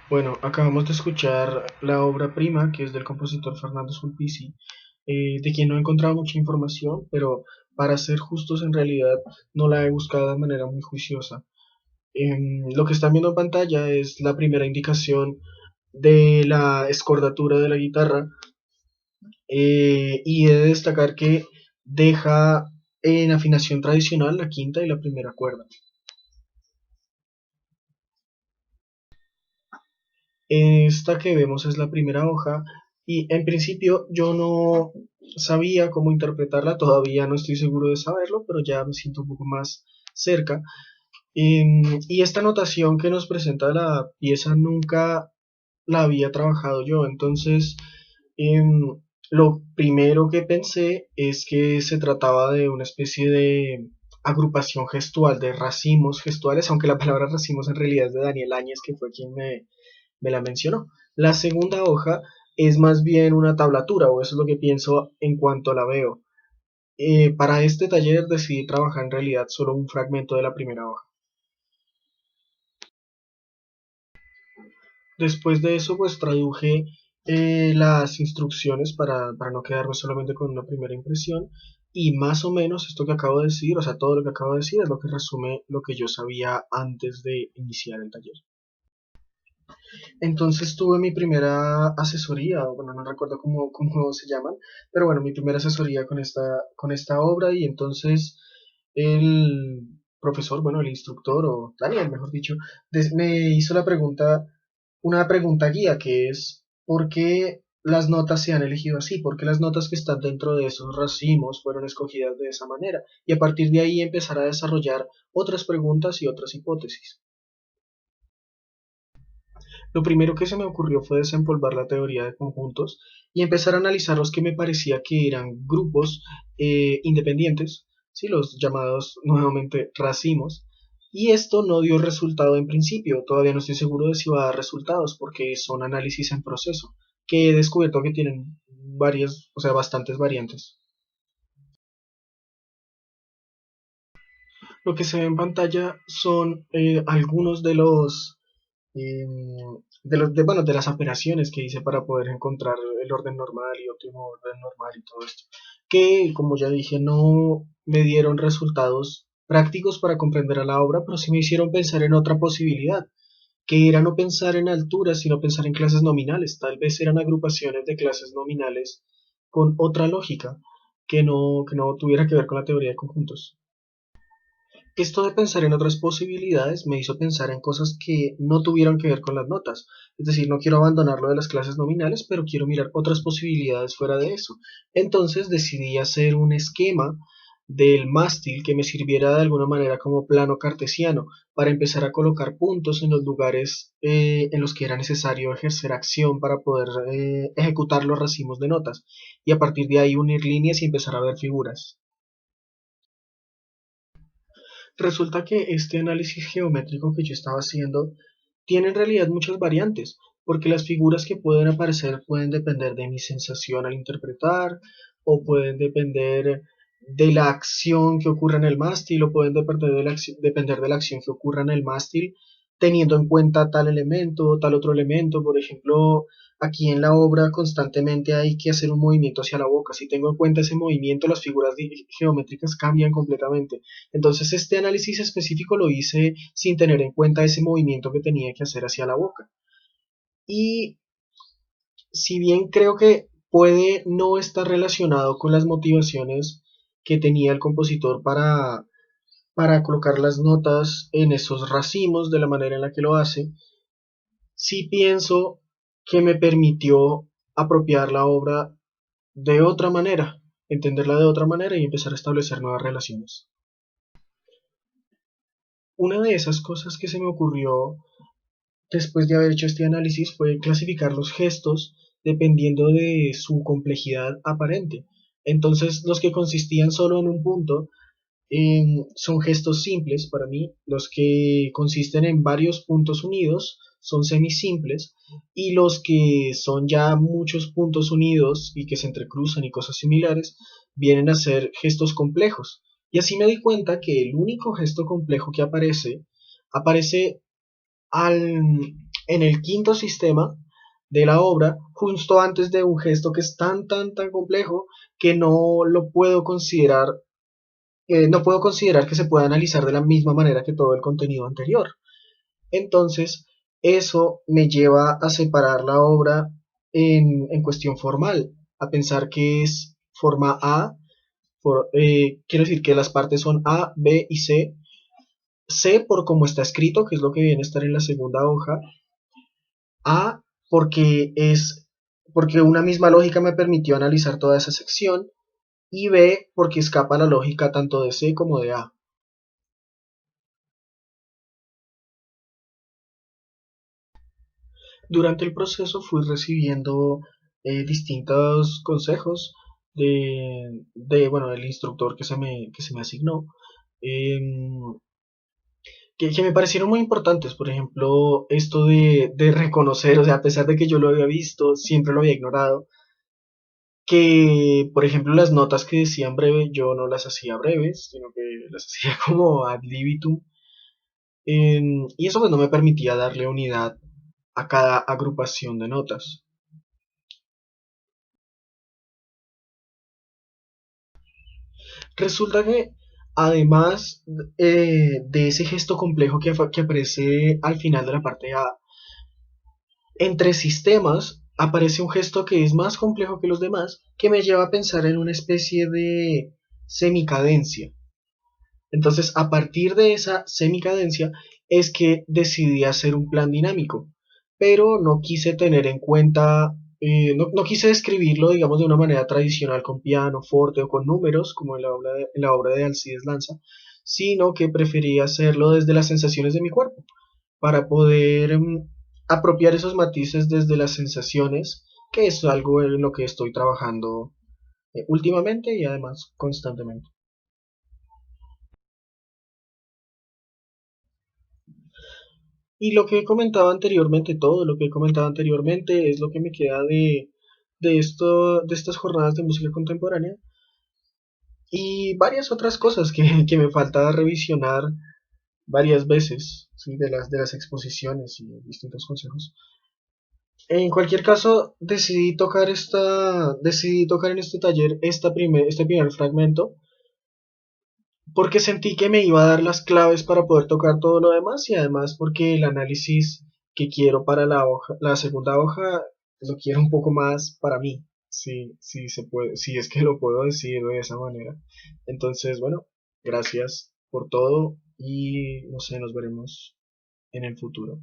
Bueno, acabamos de escuchar la obra prima, que es del compositor Fernando Sulpici, de quien no he encontrado mucha información, pero para ser justos en realidad no la he buscado de manera muy juiciosa. Lo que están viendo en pantalla es la primera indicación de la escordatura de la guitarra, y he de destacar que deja en afinación tradicional la quinta y la primera cuerda. Esta que vemos es la primera hoja y en principio yo no sabía cómo interpretarla, todavía no estoy seguro de saberlo, pero ya me siento un poco más cerca. Y esta notación que nos presenta la pieza nunca la había trabajado yo, entonces lo primero que pensé es que se trataba de una especie de agrupación gestual, de racimos gestuales, aunque la palabra racimos en realidad es de Daniel Áñez, que fue quien me la mencionó. La segunda hoja es más bien una tablatura, o eso es lo que pienso en cuanto la veo. Para este taller decidí trabajar en realidad solo un fragmento de la primera hoja. Después de eso, pues traduje las instrucciones para no quedarme solamente con una primera impresión. Y más o menos esto que acabo de decir, o sea, todo lo que acabo de decir es lo que resume lo que yo sabía antes de iniciar el taller. Entonces tuve mi primera asesoría, bueno, no recuerdo cómo se llaman, pero bueno, mi primera asesoría con esta obra y entonces el profesor, bueno, el instructor, o Daniel, mejor dicho, me hizo una pregunta guía que es, ¿por qué las notas se han elegido así? ¿Por qué las notas que están dentro de esos racimos fueron escogidas de esa manera? Y a partir de ahí empezar a desarrollar otras preguntas y otras hipótesis. Lo primero que se me ocurrió fue desempolvar la teoría de conjuntos y empezar a analizar los que me parecía que eran grupos independientes, ¿sí? Los llamados nuevamente racimos. Y esto no dio resultado en principio, todavía no estoy seguro de si va a dar resultados porque son análisis en proceso, que he descubierto que tienen varias, o sea, bastantes variantes. Lo que se ve en pantalla son algunos bueno, de las operaciones que hice para poder encontrar el orden normal y óptimo orden normal y todo esto, que como ya dije no me dieron resultados prácticos para comprender a la obra, pero sí me hicieron pensar en otra posibilidad, que era no pensar en alturas, sino pensar en clases nominales. Tal vez eran agrupaciones de clases nominales con otra lógica que no tuviera que ver con la teoría de conjuntos. Esto de pensar en otras posibilidades me hizo pensar en cosas que no tuvieron que ver con las notas. Es decir, no quiero abandonar lo de las clases nominales, pero quiero mirar otras posibilidades fuera de eso. Entonces decidí hacer un esquema del mástil que me sirviera de alguna manera como plano cartesiano para empezar a colocar puntos en los lugares en los que era necesario ejercer acción para poder ejecutar los racimos de notas y a partir de ahí unir líneas y empezar a ver figuras. Resulta que este análisis geométrico que yo estaba haciendo tiene en realidad muchas variantes, porque las figuras que pueden aparecer pueden depender de mi sensación al interpretar, o pueden depender de la acción que ocurra en el mástil, o pueden depender de la acción que ocurra en el mástil, teniendo en cuenta tal elemento o tal otro elemento. Por ejemplo, aquí en la obra constantemente hay que hacer un movimiento hacia la boca. Si tengo en cuenta ese movimiento, las figuras geométricas cambian completamente. Entonces este análisis específico lo hice sin tener en cuenta ese movimiento que tenía que hacer hacia la boca. Y si bien creo que puede no estar relacionado con las motivaciones que tenía el compositor para colocar las notas en esos racimos de la manera en la que lo hace, sí pienso que me permitió apropiar la obra de otra manera, entenderla de otra manera y empezar a establecer nuevas relaciones. Una de esas cosas que se me ocurrió después de haber hecho este análisis fue clasificar los gestos dependiendo de su complejidad aparente. Entonces, los que consistían solo en un punto son gestos simples para mí, los que consisten en varios puntos unidos son semisimples y los que son ya muchos puntos unidos y que se entrecruzan y cosas similares vienen a ser gestos complejos. Y así me di cuenta que el único gesto complejo que aparece en el quinto sistema de la obra, justo antes de un gesto que es tan complejo que no puedo considerar que se pueda analizar de la misma manera que todo el contenido anterior. Entonces, eso me lleva a separar la obra en cuestión formal, a pensar que es forma A, quiero decir que las partes son A, B y C. C por cómo está escrito, que es lo que viene a estar en la segunda hoja. A porque una misma lógica me permitió analizar toda esa sección. Y B porque escapa la lógica tanto de C como de A. Durante el proceso fui recibiendo distintos consejos bueno, del instructor que se me asignó, em, que me parecieron muy importantes. Por ejemplo, esto de reconocer, o sea, a pesar de que yo lo había visto, siempre lo había ignorado, que, por ejemplo, las notas que decían breve, yo no las hacía breves, sino que las hacía como ad libitum, y eso pues no me permitía darle unidad a cada agrupación de notas. Resulta que además de ese gesto complejo que aparece al final de la parte A, entre sistemas aparece un gesto que es más complejo que los demás, que me lleva a pensar en una especie de semicadencia. Entonces, a partir de esa semicadencia es que decidí hacer un plan dinámico, pero no quise tener en cuenta, no quise describirlo, digamos, de una manera tradicional con piano, forte o con números, como en la obra de Alcides Lanza, sino que preferí hacerlo desde las sensaciones de mi cuerpo, para poder apropiar esos matices desde las sensaciones, que es algo en lo que estoy trabajando últimamente y además constantemente. Y lo que he comentado anteriormente, todo lo que he comentado anteriormente es lo que me queda de estas jornadas de música contemporánea y varias otras cosas que me falta revisionar varias veces, ¿sí? De las exposiciones y distintos consejos. En cualquier caso, decidí tocar en este taller este primer fragmento porque sentí que me iba a dar las claves para poder tocar todo lo demás y además porque el análisis que quiero para la segunda hoja, lo quiero un poco más para mí, si se puede, si es que lo puedo decir de esa manera. Entonces, bueno, gracias por todo y no sé, nos veremos en el futuro.